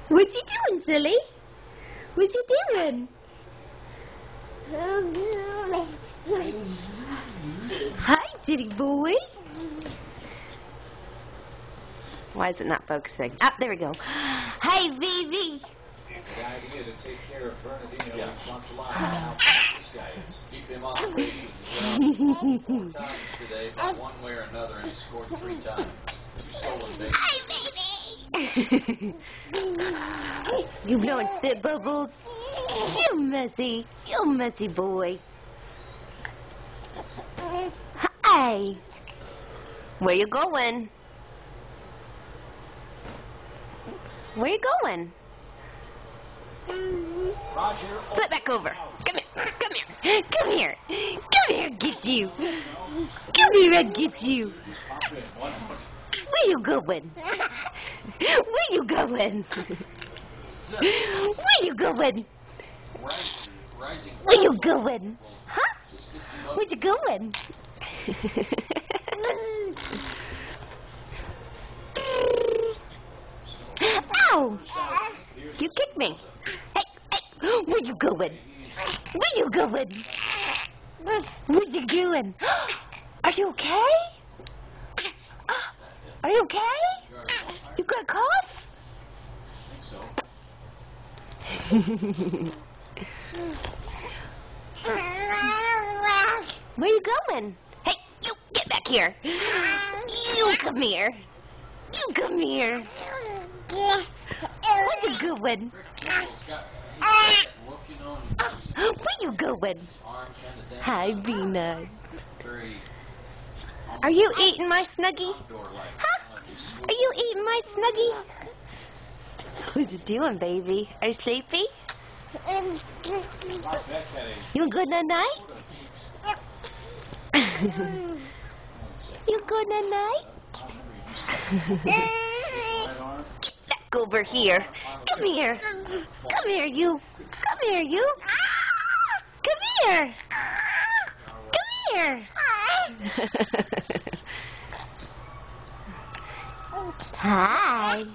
What you doing, silly? What you doing? Hi, Titty boy. Why is it not focusing? Ah, there we go. Hey, baby. The idea to take care of Bernardino and Chantalana, how this guy is. Keep him on the bases as well. 4 times today, but one way or another, and he scored 3 times. 2 stolen bases. You blowing spit bubbles? You messy boy. Hey, where you going? Where you going? Roger. Flip back over. Come here, get you. Come here, I get you. Where you going? Where you going? Where you going? Where you going? Huh? Where you going? Ow! You kicked me. Hey, where you going? Where you going? What you doing? Are you okay? Are you okay? You got a cough? Where you going? Hey, you get back here. You come here. You come here. Where you going? Where you going? Hi, Vina. Are you eating my Snuggie? Huh? Are you eating my Snuggie? What you doing, baby? Are you sleepy? You good night? You good night? Get back over here. Come here. Come here, you. Come here, you. Come here. Come here. Hi.